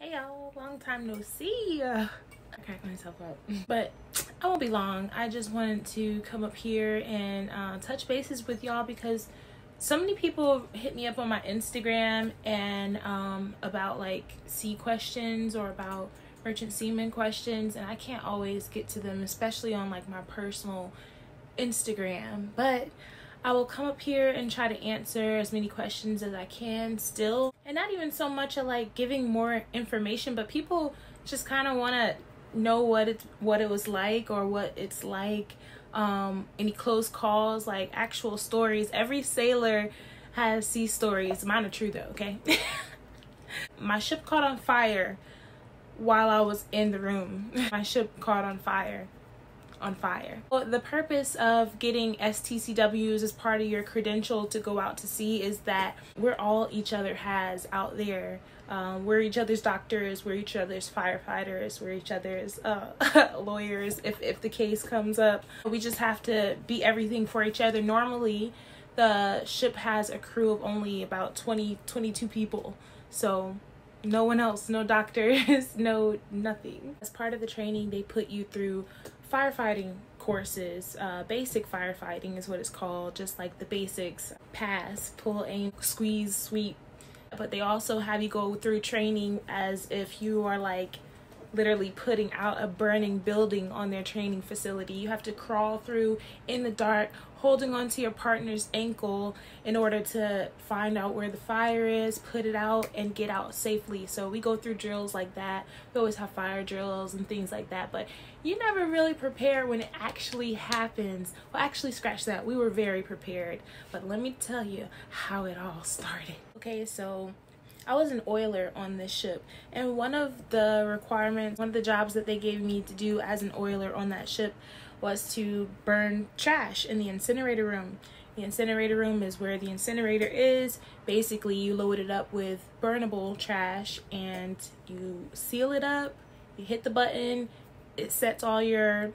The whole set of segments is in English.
Hey y'all, long time no see. I cracked myself up, but I won't be long. I just wanted to come up here and touch bases with y'all because so many people hit me up on my Instagram and about like sea questions or about merchant seaman questions, and I can't always get to them, especially on like my personal Instagram. But I will come up here and try to answer as many questions as I can still. And not even so much of like giving more information, but people just kind of want to know what it was like or what it's like. Any close calls, like actual stories. Every sailor has sea stories. Mine are true though, okay? My ship caught on fire while I was in the room. My ship caught on fire. Well, the purpose of getting STCWs as part of your credential to go out to sea is that we're all each other has out there. We're each other's doctors, we're each other's firefighters, we're each other's lawyers if the case comes up. We just have to be everything for each other. Normally the ship has a crew of only about 22 people, so no one else, no doctors, no nothing. As part of the training, they put you through firefighting courses. Basic firefighting is what it's called, just like the basics: pass, pull, aim, squeeze, sweep. But they also have you go through training as if you are like literally putting out a burning building on their training facility. You have to crawl through in the dark, holding onto your partner's ankle in order to find out where the fire is, put it out, and get out safely. So we go through drills like that. We always have fire drills and things like that, but you never really prepare when it actually happens. Well, actually, scratch that. We were very prepared, but let me tell you how it all started. Okay, so I was an oiler on this ship, and one of the requirements, one of the jobs that they gave me to do as an oiler on that ship was to burn trash in the incinerator room. The incinerator room is where the incinerator is. Basically, you load it up with burnable trash and you seal it up, you hit the button, it sets all your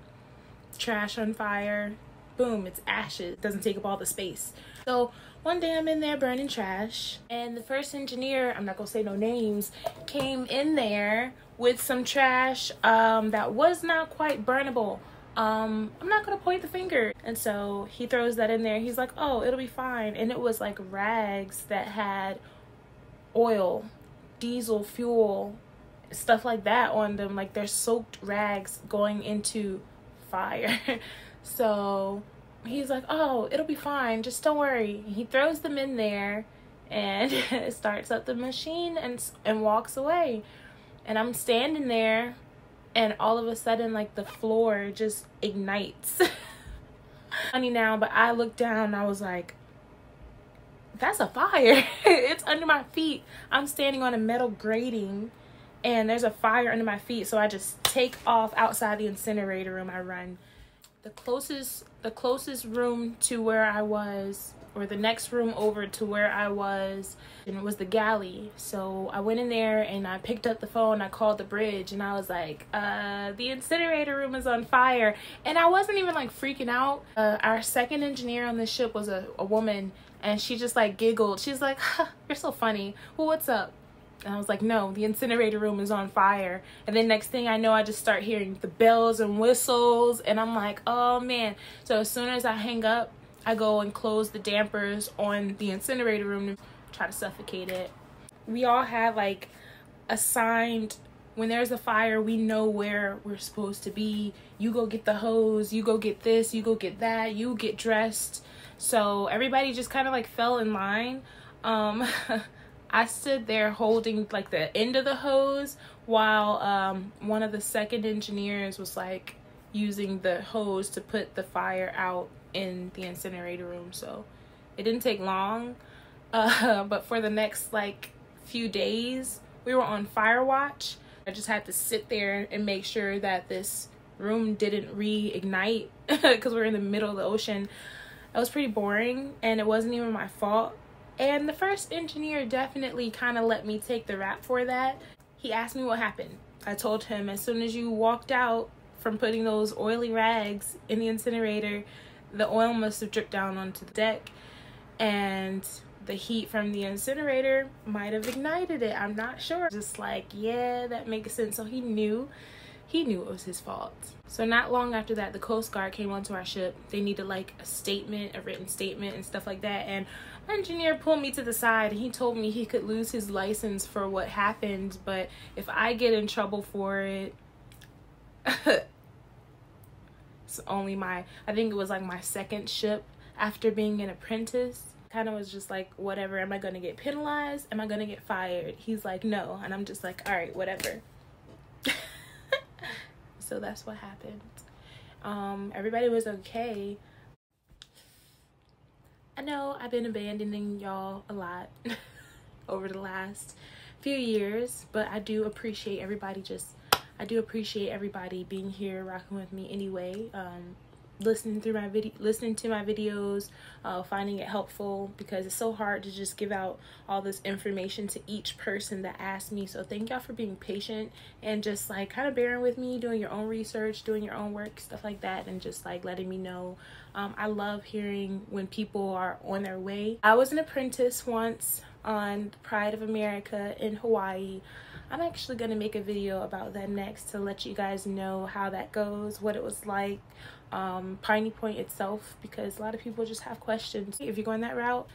trash on fire. Boom, it's ashes. It doesn't take up all the space. So one day I'm in there burning trash, and the first engineer, I'm not gonna say no names, came in there with some trash that was not quite burnable. I'm not gonna point the finger. And so he throws that in there. He's like, oh, it'll be fine. And it was like rags that had oil, diesel fuel, stuff like that on them. Like they're soaked rags going into fire. So he's like, oh, it'll be fine, just don't worry. He throws them in there and starts up the machine and walks away. And I'm standing there, and all of a sudden, like, the floor just ignites. Funny now, but I looked down and I was like, that's a fire. It's under my feet. I'm standing on a metal grating and there's a fire under my feet. So I just take off outside the incinerator room. I run. The closest room to where I was, or the next room over to where I was, and it was the galley. So I went in there and I picked up the phone. I called the bridge and I was like, the incinerator room is on fire. And I wasn't even like freaking out. Our second engineer on this ship was a woman, and she just like giggled. She's like, huh, you're so funny. Well, what's up? And I was like, no, the incinerator room is on fire. And then next thing I know, I just start hearing the bells and whistles, and I'm like, oh man. So as soon as I hang up, I go and close the dampers on the incinerator room to try to suffocate it. We all have like assigned, when there's a fire, we know where we're supposed to be. You go get the hose, you go get this, you go get that, you get dressed. So everybody just kind of like fell in line. I stood there holding like the end of the hose while one of the second engineers was like using the hose to put the fire out in the incinerator room. So it didn't take long, but for the next like few days we were on fire watch. I just had to sit there and make sure that this room didn't reignite because we're in the middle of the ocean. It was pretty boring and it wasn't even my fault. And the first engineer definitely kind of let me take the rap for that. He asked me what happened. I told him, as soon as you walked out from putting those oily rags in the incinerator, the oil must have dripped down onto the deck. And the heat from the incinerator might have ignited it. I'm not sure. Just like, yeah, that makes sense. So he knew it was his fault. So not long after that, the Coast Guard came onto our ship. They needed like a written statement and stuff like that. And my engineer pulled me to the side and he told me he could lose his license for what happened, but if I get in trouble for it, it's only I think it was like my second ship after being an apprentice. Kind of was just like, whatever, am I gonna get penalized? Am I gonna get fired? He's like, no. And I'm just like, all right, whatever. So that's what happened. Everybody was okay. I know I've been abandoning y'all a lot over the last few years, but I do appreciate everybody being here, rocking with me anyway, listening to my videos, finding it helpful, because it's so hard to just give out all this information to each person that asks me. So thank y'all for being patient and just like kind of bearing with me, doing your own research, doing your own work, stuff like that, and just like letting me know. I love hearing when people are on their way. I was an apprentice once on Pride of America in Hawaii. I'm actually going to make a video about that next to let you guys know how that goes, what it was like, Piney Point itself, because a lot of people just have questions. If you're going that route,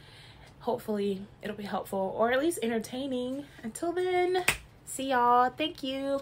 hopefully it'll be helpful or at least entertaining. Until then, see y'all. Thank you.